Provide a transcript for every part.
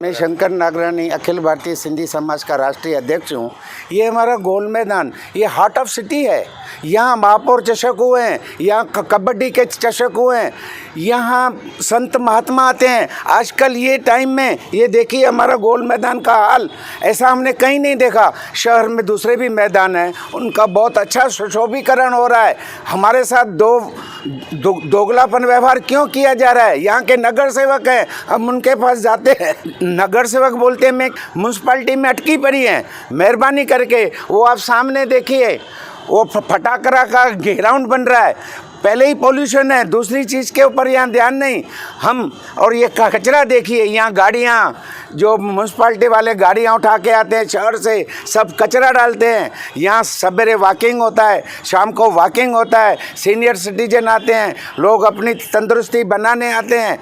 मैं शंकर नागरानी अखिल भारतीय सिंधी समाज का राष्ट्रीय अध्यक्ष हूँ। ये हमारा गोल मैदान, ये हार्ट ऑफ सिटी है। यहाँ महापौर चषक हुए हैं, यहाँ कबड्डी के चषक हुए हैं, यहाँ संत महात्मा आते हैं। आजकल ये टाइम में ये देखिए हमारा गोल मैदान का हाल, ऐसा हमने कहीं नहीं देखा। शहर में दूसरे भी मैदान हैं, उनका बहुत अच्छा सुशोभीकरण हो रहा है। हमारे साथ दोगलापन व्यवहार क्यों किया जा रहा है? यहाँ के नगर सेवक हैं, हम उनके पास जाते हैं, नगर सेवक बोलते हैं मैं म्यूनसिपाल्टी में अटकी पड़ी हैं, मेहरबानी करके वो आप सामने देखिए, वो फटाकरा का ग्राउंड बन रहा है। पहले ही पोल्यूशन है, दूसरी चीज़ के ऊपर यहाँ ध्यान नहीं हम। और ये कचरा देखिए, यहाँ गाड़ियाँ जो म्यूनसिपाल्टी वाले गाड़ियाँ उठा के आते हैं शहर से, सब कचरा डालते हैं। यहाँ सवेरे वॉकिंग होता है, शाम को वॉकिंग होता है, सीनियर सिटीजन आते हैं, लोग अपनी तंदुरुस्ती बनाने आते हैं।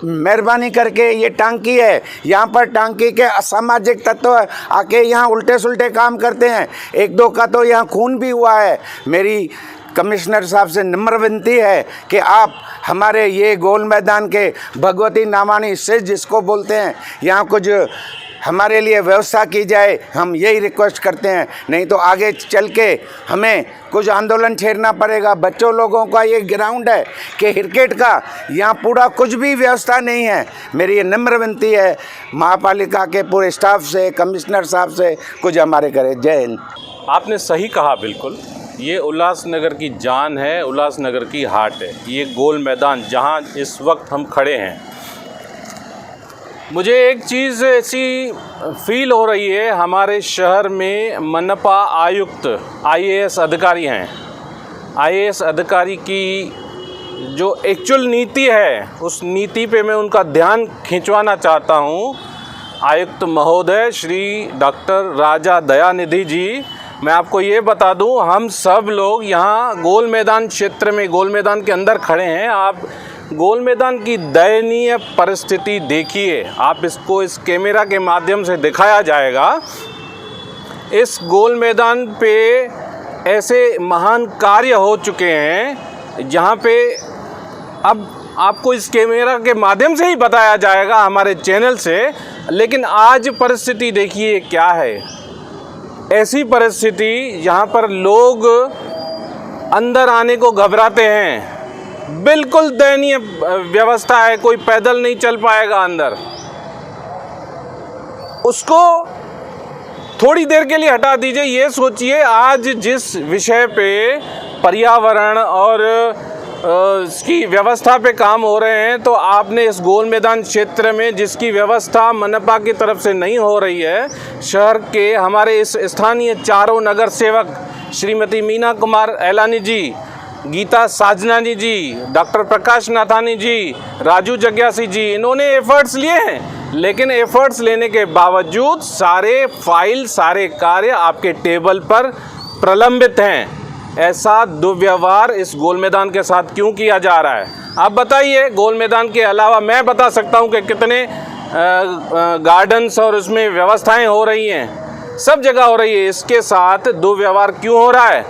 मेहरबानी करके ये टांकी है, यहाँ पर टांकी के असामाजिक तत्व आके यहाँ उल्टे सुल्टे काम करते हैं। एक दो का तो यहाँ खून भी हुआ है। मेरी कमिश्नर साहब से नम्र विनती है कि आप हमारे ये गोल मैदान के भगवती नामानी से जिसको बोलते हैं, यहाँ कुछ हमारे लिए व्यवस्था की जाए, हम यही रिक्वेस्ट करते हैं। नहीं तो आगे चल के हमें कुछ आंदोलन छेड़ना पड़ेगा। बच्चों लोगों का ये ग्राउंड है कि क्रिकेट का, यहाँ पूरा कुछ भी व्यवस्था नहीं है। मेरी ये नम्र विनती है महापालिका के पूरे स्टाफ से, कमिश्नर साहब से कुछ हमारे करे। जय हिंद। आपने सही कहा, बिल्कुल ये उल्लासनगर की जान है, उल्लासनगर की हार्ट है ये गोल मैदान जहाँ इस वक्त हम खड़े हैं। मुझे एक चीज़ ऐसी फील हो रही है, हमारे शहर में मनपा आयुक्त आईएएस अधिकारी हैं। आईएएस अधिकारी की जो एक्चुअल नीति है, उस नीति पे मैं उनका ध्यान खिंचवाना चाहता हूँ। आयुक्त महोदय श्री डॉक्टर राजा दयानिधि जी, मैं आपको ये बता दूं, हम सब लोग यहाँ गोल मैदान क्षेत्र में, गोल मैदान के अंदर खड़े हैं। आप गोल मैदान की दयनीय परिस्थिति देखिए, आप इसको इस कैमरा के माध्यम से दिखाया जाएगा। इस गोल मैदान पे ऐसे महान कार्य हो चुके हैं जहाँ पे अब आपको इस कैमरा के माध्यम से ही बताया जाएगा हमारे चैनल से। लेकिन आज परिस्थिति देखिए क्या है। ऐसी परिस्थिति यहाँ पर लोग अंदर आने को घबराते हैं। बिल्कुल दयनीय व्यवस्था है, कोई पैदल नहीं चल पाएगा अंदर। उसको थोड़ी देर के लिए हटा दीजिए। ये सोचिए, आज जिस विषय पे पर्यावरण और इसकी व्यवस्था पे काम हो रहे हैं, तो आपने इस गोल मैदान क्षेत्र में जिसकी व्यवस्था मनपा की तरफ से नहीं हो रही है, शहर के हमारे इस स्थानीय चारों नगर सेवक श्रीमती मीना कुमार एलानी जी, गीता साजनानी जी, डॉक्टर प्रकाश नाथानी जी, राजू जग्यासी जी, इन्होंने एफर्ट्स लिए हैं। लेकिन एफर्ट्स लेने के बावजूद सारे फाइल, सारे कार्य आपके टेबल पर प्रलंबित हैं। ऐसा दुर्व्यवहार इस गोल मैदान के साथ क्यों किया जा रहा है? आप बताइए। गोल मैदान के अलावा मैं बता सकता हूं कि कितने गार्डन्स और उसमें व्यवस्थाएं हो रही हैं, सब जगह हो रही है। इसके साथ दुर्व्यवहार क्यों हो रहा है?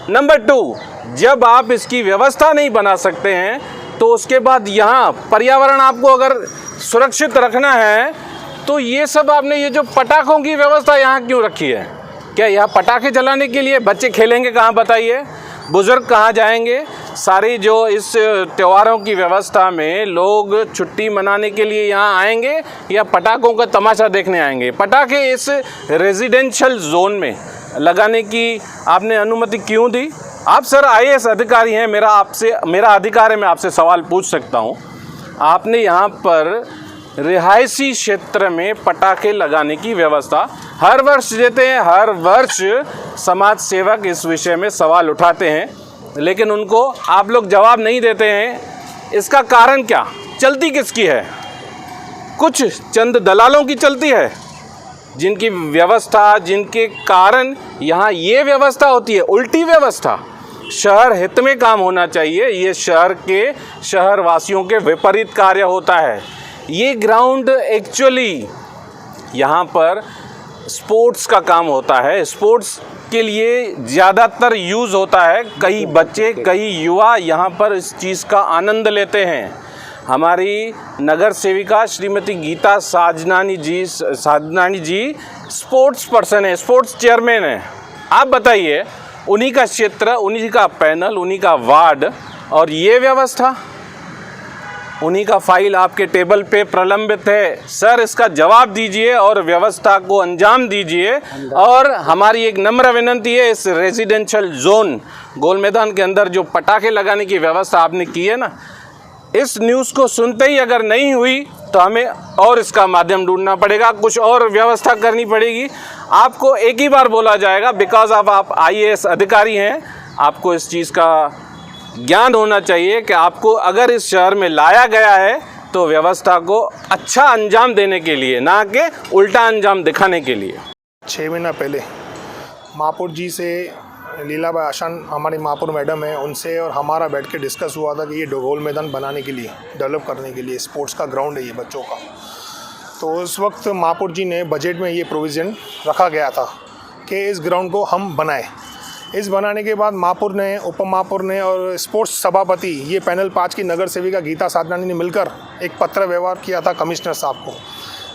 नंबर 2, जब आप इसकी व्यवस्था नहीं बना सकते हैं, तो उसके बाद यहाँ पर्यावरण आपको अगर सुरक्षित रखना है, तो ये सब आपने ये जो पटाखों की व्यवस्था यहाँ क्यों रखी है? क्या यहाँ पटाखे जलाने के लिए? बच्चे खेलेंगे कहाँ बताइए? बुज़ुर्ग कहाँ जाएंगे? सारी जो इस त्योहारों की व्यवस्था में लोग छुट्टी मनाने के लिए यहाँ आएंगे या पटाखों का तमाशा देखने आएंगे? पटाखे इस रेजिडेंशियल जोन में लगाने की आपने अनुमति क्यों दी? आप सर आईएएस अधिकारी हैं, मेरा अधिकार है, मैं आपसे सवाल पूछ सकता हूँ। आपने यहाँ पर रिहायशी क्षेत्र में पटाखे लगाने की व्यवस्था हर वर्ष देते हैं। हर वर्ष समाज सेवक इस विषय में सवाल उठाते हैं, लेकिन उनको आप लोग जवाब नहीं देते हैं। इसका कारण क्या? चलती किसकी है? कुछ चंद दलालों की चलती है, जिनकी व्यवस्था, जिनके कारण यहाँ ये व्यवस्था होती है, उल्टी व्यवस्था। शहर हित में काम होना चाहिए, ये शहर के शहरवासियों के विपरीत कार्य होता है। ये ग्राउंड एक्चुअली यहाँ पर स्पोर्ट्स का काम होता है, स्पोर्ट्स के लिए ज़्यादातर यूज़ होता है। कई बच्चे, कई युवा यहाँ पर इस चीज़ का आनंद लेते हैं। हमारी नगर सेविका श्रीमती गीता साजनानी जी स्पोर्ट्स पर्सन है, स्पोर्ट्स चेयरमैन है। आप बताइए, उन्हीं का क्षेत्र, उन्हीं का पैनल, उन्हीं का वार्ड, और ये व्यवस्था, उन्हीं का फाइल आपके टेबल पे प्रलंबित है। सर, इसका जवाब दीजिए और व्यवस्था को अंजाम दीजिए। और हमारी एक नम्र विनंती है, इस रेजिडेंशियल जोन गोल मैदान के अंदर जो पटाखे लगाने की व्यवस्था आपने की है ना, इस न्यूज़ को सुनते ही अगर नहीं हुई तो हमें और इसका माध्यम ढूंढना पड़ेगा, कुछ और व्यवस्था करनी पड़ेगी। आपको एक ही बार बोला जाएगा, बिकॉज आप IAS अधिकारी हैं, आपको इस चीज़ का ज्ञान होना चाहिए कि आपको अगर इस शहर में लाया गया है तो व्यवस्था को अच्छा अंजाम देने के लिए, ना कि उल्टा अंजाम दिखाने के लिए। 6 महीना पहले महापौर जी से लीलाबाई आशान हमारी महापौर मैडम है, उनसे और हमारा बैठ के डिस्कस हुआ था कि ये गोल मैदान बनाने के लिए, डेवलप करने के लिए, स्पोर्ट्स का ग्राउंड है ये बच्चों का। तो उस वक्त महापौर जी ने बजट में ये प्रोविज़न रखा गया था कि इस ग्राउंड को हम बनाएं। इस बनाने के बाद महापौर ने, उप महापौर ने और स्पोर्ट्स सभापति, ये पैनल 5 की नगर सेविका गीता साधनानी ने मिलकर एक पत्र व्यवहार किया था कमिश्नर साहब को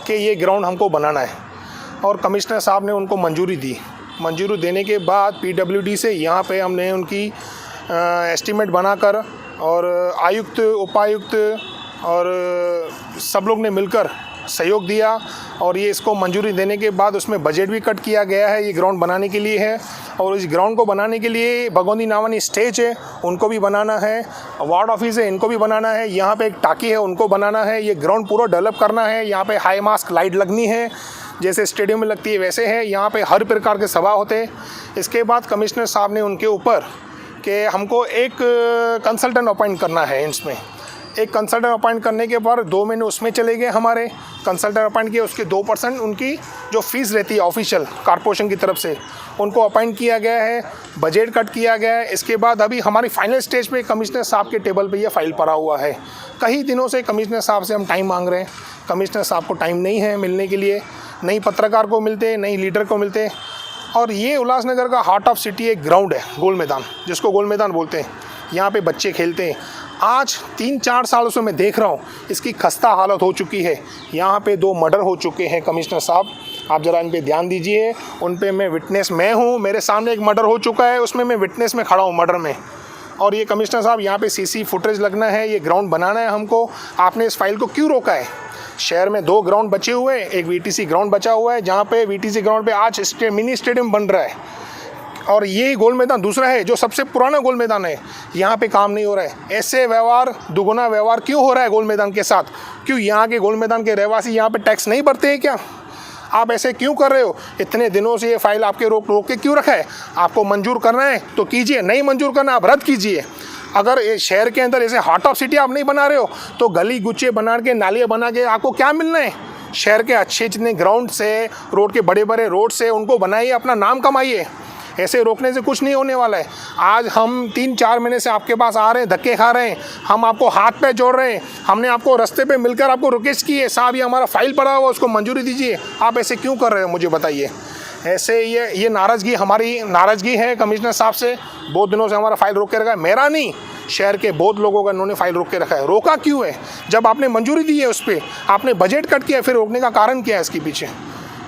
कि ये ग्राउंड हमको बनाना है, और कमिश्नर साहब ने उनको मंजूरी दी। मंजूरी देने के बाद PWD से यहाँ पे हमने उनकी एस्टीमेट बनाकर और आयुक्त, उपायुक्त और सब लोग ने मिलकर सहयोग दिया, और ये इसको मंजूरी देने के बाद उसमें बजट भी कट किया गया है, ये ग्राउंड बनाने के लिए है। और इस ग्राउंड को बनाने के लिए भगवती नावानी स्टेज है, उनको भी बनाना है, वार्ड ऑफिस है, इनको भी बनाना है, यहाँ पे एक टाकी है, उनको बनाना है, ये ग्राउंड पूरा डेवलप करना है। यहाँ पे हाई मास्क लाइट लगनी है, जैसे स्टेडियम में लगती है वैसे है, यहाँ पे हर प्रकार के सभा होते हैं। इसके बाद कमिश्नर साहब ने उनके ऊपर कि हमको एक कंसल्टेंट अपॉइंट करना है, इसमें एक कंसल्टेंट अपॉइंट करने के बाद 2 महीने उसमें चले गए हमारे। कंसल्टेंट अपॉइंट किए, उसके 2% उनकी जो फीस रहती है ऑफिशियल कॉर्पोरेशन की तरफ से, उनको अपॉइंट किया गया है, बजट कट किया गया है। इसके बाद अभी हमारी फाइनल स्टेज पे कमिश्नर साहब के टेबल पे ये फाइल पड़ा हुआ है। कई दिनों से कमिश्नर साहब से हम टाइम मांग रहे हैं, कमिश्नर साहब को टाइम नहीं है मिलने के लिए, नहीं पत्रकार को मिलते, नहीं लीडर को मिलते। और ये उल्लासनगर का हार्ट ऑफ सिटी एक ग्राउंड है, गोल मैदान, जिसको गोल मैदान बोलते हैं। यहाँ पे बच्चे खेलते हैं। आज 3-4 सालों से मैं देख रहा हूँ इसकी खस्ता हालत हो चुकी है। यहाँ पे 2 मर्डर हो चुके हैं। कमिश्नर साहब, आप ज़रा इन पे ध्यान दीजिए, उन पे मैं विटनेस मैं हूँ, मेरे सामने एक मर्डर हो चुका है, उसमें मैं विटनेस में खड़ा हूँ मर्डर में। और ये कमिश्नर साहब, यहाँ पे CC फुटेज लगना है, ये ग्राउंड बनाना है हमको। आपने इस फाइल को क्यों रोका है? शहर में 2 ग्राउंड बचे हुए हैं, एक VTC ग्राउंड बचा हुआ है, जहाँ पे VTC ग्राउंड पे आज मिनी स्टेडियम बन रहा है, और ये गोल मैदान दूसरा है जो सबसे पुराना गोल मैदान है, यहाँ पे काम नहीं हो रहा है। ऐसे व्यवहार, दुगुना व्यवहार क्यों हो रहा है गोल मैदान के साथ? क्यों यहाँ के गोल मैदान के रहवासी यहाँ पे टैक्स नहीं भरते हैं क्या? आप ऐसे क्यों कर रहे हो? इतने दिनों से ये फाइल आपके रोक के क्यों रखा है? आपको मंजूर करना है तो कीजिए, नहीं मंजूर करना आप रद्द कीजिए। अगर ये शहर के अंदर ऐसे हार्ट ऑफ सिटी आप नहीं बना रहे हो तो गली गुच्चे बना के, नालियाँ बना के आपको क्या मिलना है? शहर के अच्छे जितने ग्राउंड से, रोड के बड़े बड़े रोड से, उनको बनाइए, अपना नाम कमाइए। ऐसे रोकने से कुछ नहीं होने वाला है। आज हम 3-4 महीने से आपके पास आ रहे हैं, धक्के खा रहे हैं, हम आपको हाथ पे जोड़ रहे हैं, हमने आपको रास्ते पे मिलकर आपको रिक्वेस्ट की है, साहब ये हमारा फाइल पड़ा हुआ, उसको मंजूरी दीजिए। आप ऐसे क्यों कर रहे हो, मुझे बताइए। ऐसे ये नाराज़गी, हमारी नाराज़गी है कमिश्नर साहब से। बहुत दिनों से हमारा फाइल रोक के रखा है, मेरा नहीं, शहर के बहुत लोगों का इन्होंने फाइल रोक के रखा है। रोका क्यों है? जब आपने मंजूरी दी है उस पर, आपने बजट कट किया, फिर रोकने का कारण क्या है इसके पीछे?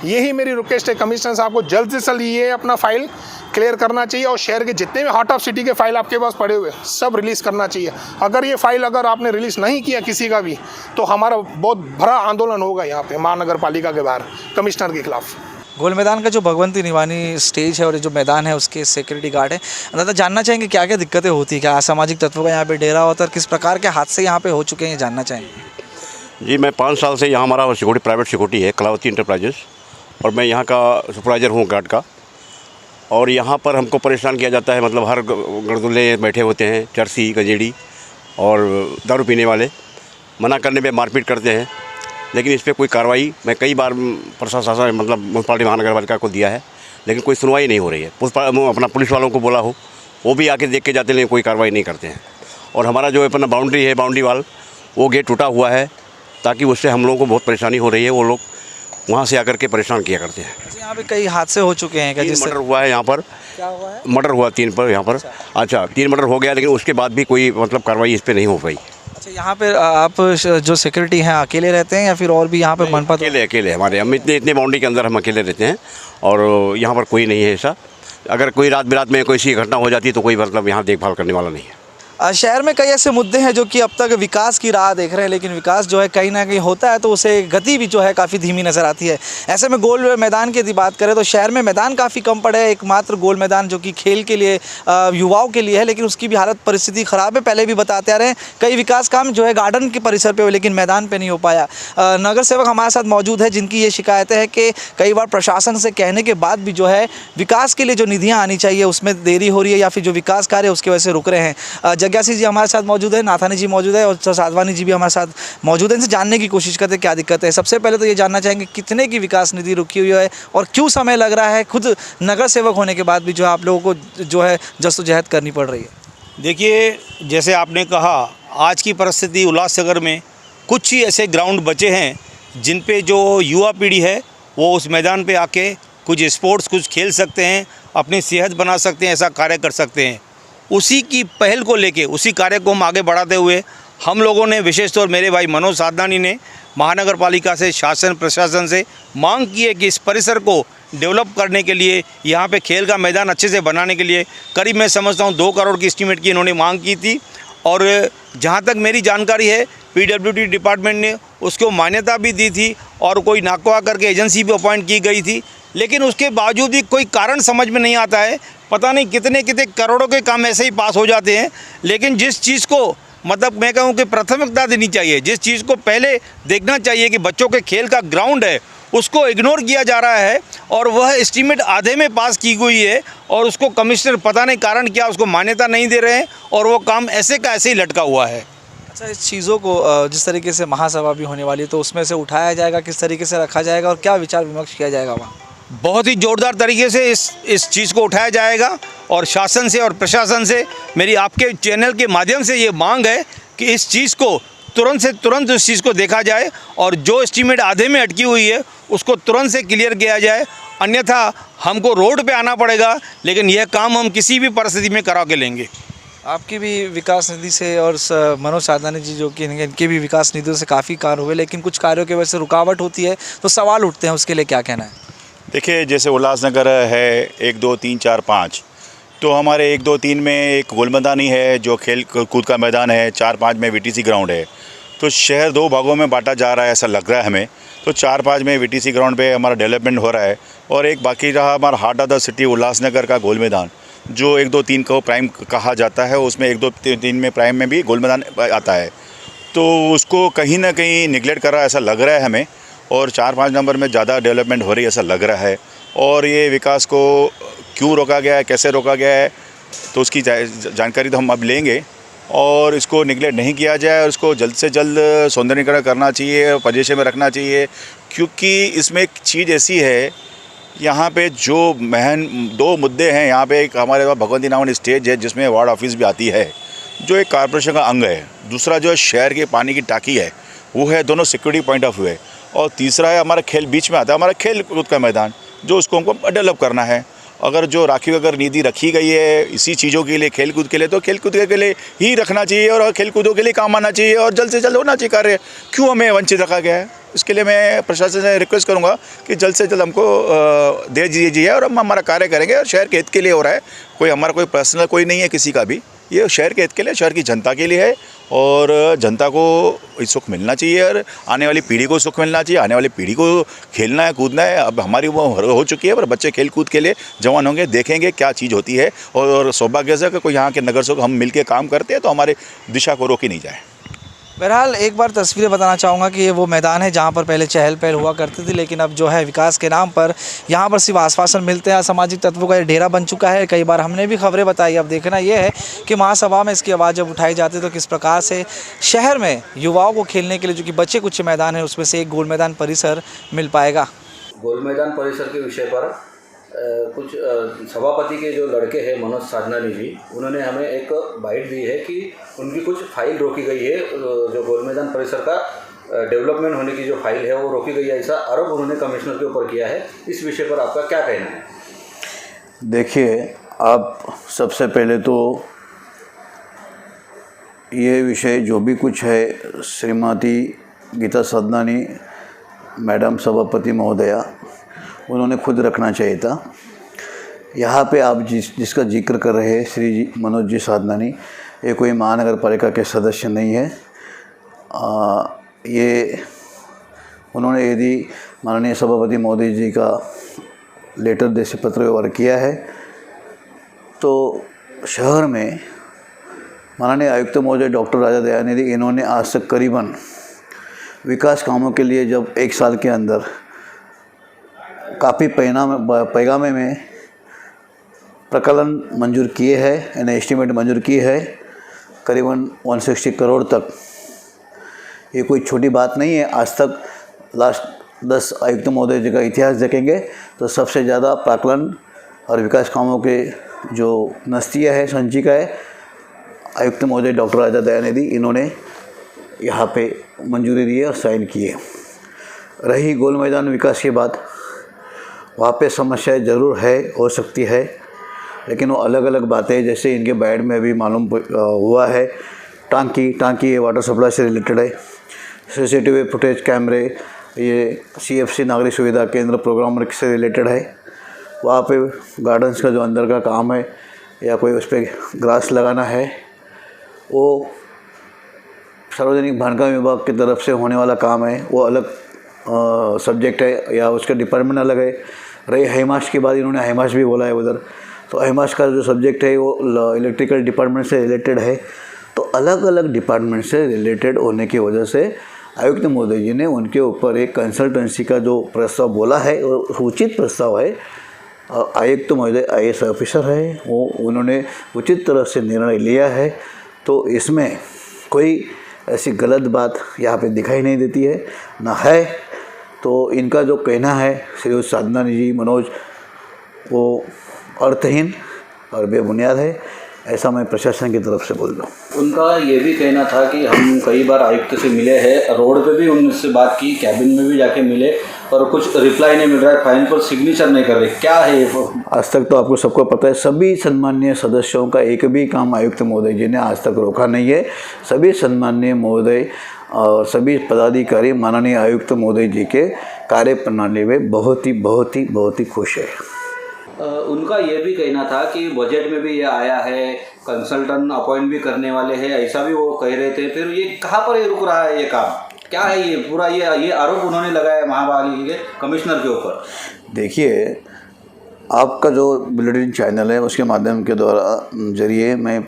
यही मेरी रिक्वेस्ट है कमिश्नर साहब को, जल्द से जल्द ये अपना फाइल क्लियर करना चाहिए, और शहर के जितने भी हार्ट ऑफ सिटी के फाइल आपके पास पड़े हुए सब रिलीज़ करना चाहिए। अगर ये फाइल आपने रिलीज़ नहीं किया किसी का भी, तो हमारा बहुत बड़ा आंदोलन होगा यहाँ पे महानगर पालिका के बाहर कमिश्नर के खिलाफ। गोल मैदान का जो भगवती निवानी स्टेज है और जो मैदान है उसके सिक्योरिटी गार्ड है, दादा जानना चाहेंगे क्या क्या दिक्कतें होती है, क्या असामाजिक तत्वों का यहाँ पे डेरा होता है और किस प्रकार के हादसे यहाँ पे हो चुके हैं, ये जानना चाहेंगे। जी, मैं 5 साल से यहाँ, हमारा सिक्योरिटी प्राइवेट सिक्योरिटी है कलावती इंटरप्राइजेस, और मैं यहाँ का सुपरवाइज़र हूँ गार्ड का। और यहाँ पर हमको परेशान किया जाता है, मतलब हर गड़दुल्ले बैठे होते हैं, चरसी, गंजेड़ी और दारू पीने वाले, मना करने पे मारपीट करते हैं। लेकिन इस पर कोई कार्रवाई, मैं कई बार प्रशासन मतलब म्यूनसिपालिटी महानगर पालिका को दिया है, लेकिन कोई सुनवाई नहीं हो रही है। अपना पुलिस वालों को बोला हो, वो भी आके देख के जाते, लेकिन कोई कार्रवाई नहीं करते हैं। और हमारा जो अपना बाउंड्री है, बाउंड्री वाल, वो गेट टूटा हुआ है, ताकि उससे हम लोगों को बहुत परेशानी हो रही है। वो लोग वहाँ से आकर के परेशान किया करते हैं। यहाँ पे कई हादसे हो चुके हैं, 3 मर्डर हुआ है यहाँ पर। क्या हुआ है? मर्डर हुआ 3 पर यहाँ पर। अच्छा, 3 मर्डर हो गया, लेकिन उसके बाद भी कोई मतलब कार्रवाई इस पर नहीं हो पाई। अच्छा, यहाँ पे आप जो सिक्योरिटी हैं अकेले रहते हैं या फिर और भी यहाँ पे मनपा? अकेले अकेले हमारे हम इतने बाउंड्री के अंदर हम अकेले रहते हैं और यहाँ पर कोई नहीं है ऐसा। अगर कोई रात बिरात में कोई सी घटना हो जाती है तो कोई मतलब यहाँ देखभाल करने वाला नहीं है। शहर में कई ऐसे मुद्दे हैं जो कि अब तक विकास की राह देख रहे हैं, लेकिन विकास जो है कहीं ना कहीं होता है तो उसे गति भी जो है काफ़ी धीमी नज़र आती है। ऐसे में गोल मैदान की यदि बात करें तो शहर में मैदान काफ़ी कम पड़े है, एकमात्र गोल मैदान जो कि खेल के लिए युवाओं के लिए है, लेकिन उसकी भी हालत परिस्थिति ख़राब है। पहले भी बताते आ रहे हैं कई विकास काम जो है गार्डन के परिसर पर हुए लेकिन मैदान पर नहीं हो पाया। नगर सेवक हमारे साथ मौजूद है जिनकी ये शिकायतें हैं कि कई बार प्रशासन से कहने के बाद भी जो है विकास के लिए जो निधियाँ आनी चाहिए उसमें देरी हो रही है या फिर जो विकास कार्य उसकी वजह से रुक रहे हैं। जग्यासी जी हमारे साथ मौजूद है, नाथानी जी मौजूद है और साधवानी जी भी हमारे साथ मौजूद है। इनसे जानने की कोशिश करते हैं क्या दिक्कत है। सबसे पहले तो ये जानना चाहेंगे कितने की विकास निधि रुकी हुई है और क्यों समय लग रहा है, खुद नगर सेवक होने के बाद भी जो है आप लोगों को जो है जद्दोजहद करनी पड़ रही है। देखिए, जैसे आपने कहा आज की परिस्थिति उल्लासनगर में कुछ ही ऐसे ग्राउंड बचे हैं जिन पे जो युवा पीढ़ी है वो उस मैदान पे आके कुछ स्पोर्ट्स कुछ खेल सकते हैं, अपनी सेहत बना सकते हैं, ऐसा कार्य कर सकते हैं। उसी की पहल को लेके उसी कार्य को हम आगे बढ़ाते हुए हम लोगों ने विशेष तौर मेरे भाई मनोज साधनानी ने महानगर पालिका से शासन प्रशासन से मांग की है कि इस परिसर को डेवलप करने के लिए यहाँ पे खेल का मैदान अच्छे से बनाने के लिए करीब मैं समझता हूँ 2 करोड़ की एस्टीमेट की इन्होंने मांग की थी। और जहाँ तक मेरी जानकारी है पीडब्ल्यूडी डिपार्टमेंट ने उसको मान्यता भी दी थी और कोई नाकवा करके एजेंसी भी अपॉइंट की गई थी, लेकिन उसके बावजूद भी कोई कारण समझ में नहीं आता है। पता नहीं कितने कितने करोड़ों के काम ऐसे ही पास हो जाते हैं, लेकिन जिस चीज़ को मतलब मैं कहूँ कि प्राथमिकता देनी चाहिए, जिस चीज़ को पहले देखना चाहिए कि बच्चों के खेल का ग्राउंड है, उसको इग्नोर किया जा रहा है और वह एस्टीमेट आधे में पास की हुई है और उसको कमिश्नर पता नहीं कारण क्या उसको मान्यता नहीं दे रहे हैं और वो काम ऐसे का ऐसे ही लटका हुआ है। अच्छा, इस चीज़ों को जिस तरीके से महासभा भी होने वाली है तो उसमें से उठाया जाएगा, किस तरीके से रखा जाएगा और क्या विचार विमर्श किया जाएगा वहाँ? बहुत ही ज़ोरदार तरीके से इस चीज़ को उठाया जाएगा और शासन से और प्रशासन से मेरी आपके चैनल के माध्यम से ये मांग है कि इस चीज़ को तुरंत से तुरंत उस चीज़ को देखा जाए और जो एस्टीमेट आधे में अटकी हुई है उसको तुरंत से क्लियर किया जाए, अन्यथा हमको रोड पे आना पड़ेगा, लेकिन यह काम हम किसी भी परिस्थिति में करा के लेंगे। आपकी भी विकास निधि से और मनोज साधनानी जी जो कि इनके भी विकास निधियों से काफ़ी कार्य हुए, लेकिन कुछ कार्यों की वजह से रुकावट होती है तो सवाल उठते हैं, उसके लिए क्या कहना है? देखिए, जैसे उल्लासनगर है 1 2 3 4 5, तो हमारे 1 2 3 में एक गोल मैदान ही है जो खेल कूद का मैदान है, 4 5 में वीटीसी ग्राउंड है। तो शहर 2 भागों में बांटा जा रहा है ऐसा लग रहा है हमें। तो 4 5 में वीटीसी ग्राउंड पे हमारा डेवलपमेंट हो रहा है और एक बाकी रहा हमारा heart of the city Ulhasnagar का गोल मैदान जो 1 2 3 को प्राइम कहा जाता है, उसमें 1 2 3 में प्राइम में भी गोल मैदान आता है। तो उसको कहीं ना कहीं निगलेक्ट कर रहा है ऐसा लग रहा है हमें और 4 5 नंबर में ज़्यादा डेवलपमेंट हो रही है ऐसा लग रहा है। और ये विकास को क्यों रोका गया है, कैसे रोका गया है, तो उसकी जानकारी तो हम अब लेंगे और इसको निगलेक्ट नहीं किया जाए और इसको जल्द से जल्द सौंदर्यीकरण करना चाहिए, परिदृश्य में रखना चाहिए। क्योंकि इसमें एक चीज़ ऐसी है, यहाँ पे जो महन 2 मुद्दे हैं। यहाँ पे एक हमारे पास भगवंती नावन स्टेज है जिसमें वार्ड ऑफिस भी आती है जो एक कॉर्पोरेशन का अंग है। दूसरा जो शहर के पानी की टाँकी है वो है, दोनों सिक्योरिटी पॉइंट ऑफ व्यू है। और तीसरा है हमारा खेल बीच में आता है, हमारा खेल कूद का मैदान जो उसको हमको डेवलप करना है। अगर जो राखी अगर निधि रखी गई है इसी चीज़ों के लिए, खेल कूद के लिए, तो खेल कूद के लिए ही रखना चाहिए और खेल कूदों के लिए काम आना चाहिए और जल्द से जल्द होना चाहिए कार्य। क्यों हमें वंचित रखा गया है, इसके लिए मैं प्रशासन से रिक्वेस्ट करूंगा कि जल्द से जल्द हमको दे दीजिए और हम हमारा कार्य करेंगे। और शहर के हित के लिए हो रहा है, कोई हमारा कोई पर्सनल कोई नहीं है किसी का भी, ये शहर के हित के लिए, शहर की जनता के लिए है और जनता को सुख मिलना चाहिए और आने वाली पीढ़ी को सुख मिलना चाहिए। आने वाली पीढ़ी को खेलना है, कूदना है। अब हमारी वो हो चुकी है पर बच्चे खेल कूद के लिए जवान होंगे, देखेंगे क्या चीज़ होती है और सौभाग्य से कोई यहाँ के नगर सेवक हम मिल के काम करते हैं तो हमारे दिशा को रोकी नहीं जाए। बहरहाल एक बार तस्वीरें बताना चाहूँगा कि ये वो मैदान है जहाँ पर पहले चहल पहल हुआ करती थी, लेकिन अब जो है विकास के नाम पर यहाँ पर सिर्फ आश्वासन मिलते हैं। असामाजिक तत्वों का ये डेरा बन चुका है। कई बार हमने भी खबरें बताई। अब देखना ये है कि महासभा में इसकी आवाज़ जब उठाई जाती है तो किस प्रकार से शहर में युवाओं को खेलने के लिए जो कि बचे कुछ मैदान है उसमें से एक गोल मैदान परिसर मिल पाएगा। गोल मैदान परिसर के विषय पर कुछ सभापति के जो लड़के हैं मनोज साधनानी जी, उन्होंने हमें एक बाइट दी है कि उनकी कुछ फाइल रोकी गई है, जो गोल मैदान परिसर का डेवलपमेंट होने की जो फाइल है वो रोकी गई है, ऐसा आरोप उन्होंने कमिश्नर के ऊपर किया है। इस विषय पर आपका क्या कहना है? देखिए, आप सबसे पहले तो ये विषय जो भी कुछ है श्रीमती गीता सदनानी मैडम सभापति महोदया उन्होंने खुद रखना चाहिए था। यहाँ पे आप जिसका जिक्र कर रहे हैं श्री मनोज जी साधनानी, ये कोई महानगर पालिका के सदस्य नहीं है। ये उन्होंने यदि माननीय सभापति महोदय जी का लेटर जैसे पत्र व्यवहार किया है तो शहर में माननीय आयुक्त महोदय डॉक्टर राजा दयानिधि इन्होंने आज तक करीबन विकास कामों के लिए जब एक साल के अंदर काफ़ी पैगामे में प्रकलन मंजूर किए हैं, यानी एस्टीमेट मंजूर किए है करीबन 160 करोड़ तक। ये कोई छोटी बात नहीं है। आज तक लास्ट 10 आयुक्त महोदय जी का इतिहास देखेंगे तो सबसे ज़्यादा प्राकलन और विकास कामों के जो नस्तिया है, संचिका है, आयुक्त महोदय डॉक्टर राजा दयानिधि इन्होंने यहाँ पे मंजूरी दी है और साइन किए। रही गोल मैदान विकास की बात, वहाँ पे समस्याएं ज़रूर है, हो सकती है, लेकिन वो अलग अलग बातें, जैसे इनके बैड में भी मालूम हुआ है, टांकी ये वाटर सप्लाई से रिलेटेड है। सीसीटीवी फुटेज कैमरे ये CFC नागरिक सुविधा केंद्र प्रोग्राम से रिलेटेड है। वहाँ पे गार्डन्स का जो अंदर का काम है या कोई उस पर ग्रास लगाना है, वो सार्वजनिक बांधकाम विभाग की तरफ से होने वाला काम है, वो अलग सब्जेक्ट है या उसका डिपार्टमेंट अलग है। रही हैमाश की बात, इन्होंने हैमाश भी बोला है उधर, तो हैमाश का जो सब्जेक्ट है वो इलेक्ट्रिकल डिपार्टमेंट से रिलेटेड है। तो अलग अलग डिपार्टमेंट से रिलेटेड होने की वजह से आयुक्त महोदय जी ने उनके ऊपर एक कंसल्टेंसी का जो प्रस्ताव बोला है वो उचित प्रस्ताव है। आयुक्त महोदय IAS ऑफिसर है, वो उन्होंने उचित तरह से निर्णय लिया है, तो इसमें कोई ऐसी गलत बात यहाँ पे दिखाई नहीं देती है ना है। तो इनका जो कहना है श्री साधनानी जी मनोज, वो अर्थहीन और बेबुनियाद है, ऐसा मैं प्रशासन की तरफ से बोल रहा हूँ। उनका ये भी कहना था कि हम कई बार आयुक्त से मिले हैं, रोड पे भी उनसे बात की, कैबिन में भी जाके मिले और कुछ रिप्लाई नहीं मिल रहा है, फाइन पर सिग्नेचर नहीं कर रहे। क्या है ये? आज तक तो आपको सबको पता है, सभी सम्माननीय सदस्यों का एक भी काम आयुक्त महोदय जी ने आज तक रोका नहीं है। सभी सम्माननीय महोदय और सभी पदाधिकारी माननीय आयुक्त महोदय जी के कार्य प्रणाली में बहुत ही खुश है। उनका ये भी कहना था कि बजट में भी ये आया है, कंसल्टेंट अपॉइंट भी करने वाले हैं, ऐसा भी वो कह रहे थे। फिर ये कहाँ पर ये रुक रहा है, ये काम क्या है? ये पूरा ये आरोप उन्होंने लगाया महापालिका के कमिश्नर के ऊपर। देखिए, आपका जो बुलेटिन चैनल है उसके माध्यम के द्वारा जरिए मैं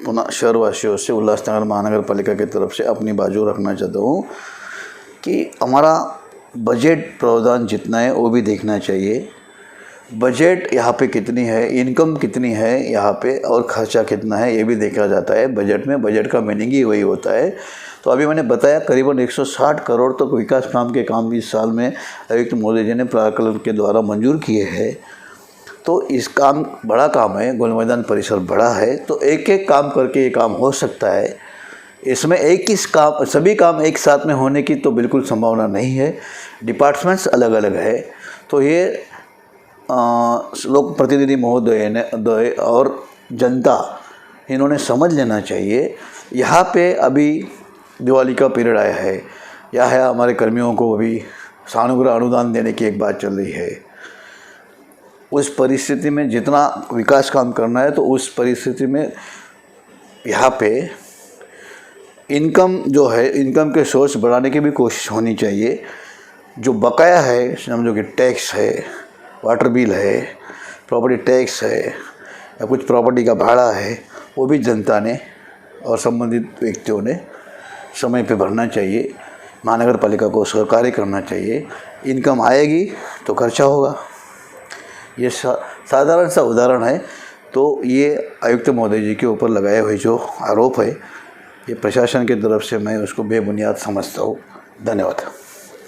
पुनः शहरवासियों से उल्लासनगर महानगर पालिका की तरफ से अपनी बाजू रखना चाहता हूँ कि हमारा बजट प्रावधान जितना है वो भी देखना चाहिए। बजट यहाँ पे कितनी है, इनकम कितनी है यहाँ पे, और खर्चा कितना है ये भी देखा जाता है बजट में। बजट का मीनिंग ही वही होता है। तो अभी मैंने बताया करीबन 160 करोड़ तक तो विकास काम इस साल में आयुक्त महोदय जी ने प्राकलन के द्वारा मंजूर किए हैं। तो इस काम बड़ा काम है, गोल मैदान परिसर बड़ा है, तो एक एक काम करके ये काम हो सकता है। इसमें सभी काम एक साथ में होने की तो बिल्कुल संभावना नहीं है। डिपार्टमेंट्स अलग अलग है। तो ये लोक प्रतिनिधि महोदय ने और जनता इन्होंने समझ लेना चाहिए। यहाँ पे अभी दिवाली का पीरियड आया है, या है हमारे कर्मियों को अभी सानुग्रह अनुदान देने की एक बात चल रही है। उस परिस्थिति में जितना विकास काम करना है, तो उस परिस्थिति में यहाँ पे इनकम जो है, इनकम के सोर्स बढ़ाने की भी कोशिश होनी चाहिए। जो बकाया है, समझो कि टैक्स है, वाटर बिल है, प्रॉपर्टी टैक्स है, या कुछ प्रॉपर्टी का भाड़ा है, वो भी जनता ने और संबंधित व्यक्तियों ने समय पे भरना चाहिए। महानगर पालिका को सहकार्य करना चाहिए। इनकम आएगी तो खर्चा होगा। ये साधारण सा उदाहरण है। तो ये आयुक्त महोदय जी के ऊपर लगाए हुए जो आरोप है, ये प्रशासन की तरफ से मैं उसको बेबुनियाद समझता हूँ। धन्यवाद।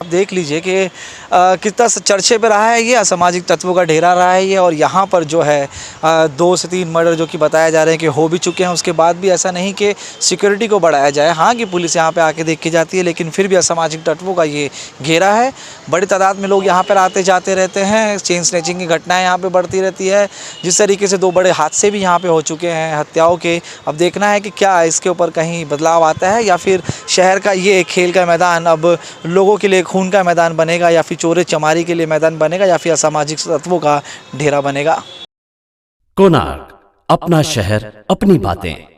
आप देख लीजिए कि कितना चर्चे पे रहा है ये, असामाजिक तत्वों का डेरा रहा है ये। और यहाँ पर जो है 2 से 3 मर्डर जो कि बताया जा रहे हैं कि हो भी चुके हैं, उसके बाद भी ऐसा नहीं कि सिक्योरिटी को बढ़ाया जाए। हाँ कि पुलिस यहाँ पे आके देख के जाती है, लेकिन फिर भी असामाजिक तत्वों का ये घेरा है। बड़ी तादाद में लोग यहाँ पर आते जाते रहते हैं, चेन स्नैचिंग की घटनाएँ यहाँ पर बढ़ती रहती है। जिस तरीके से 2 बड़े हादसे भी यहाँ पर हो चुके हैं हत्याओं के। अब देखना है कि क्या इसके ऊपर कहीं बदलाव आता है या फिर शहर का ये खेल का मैदान अब लोगों के लिए खून का मैदान बनेगा, या फिर चोरी चमारी के लिए मैदान बनेगा, या फिर असामाजिक तत्वों का ढेरा बनेगा। कोणार्क, अपना शहर अपनी बातें।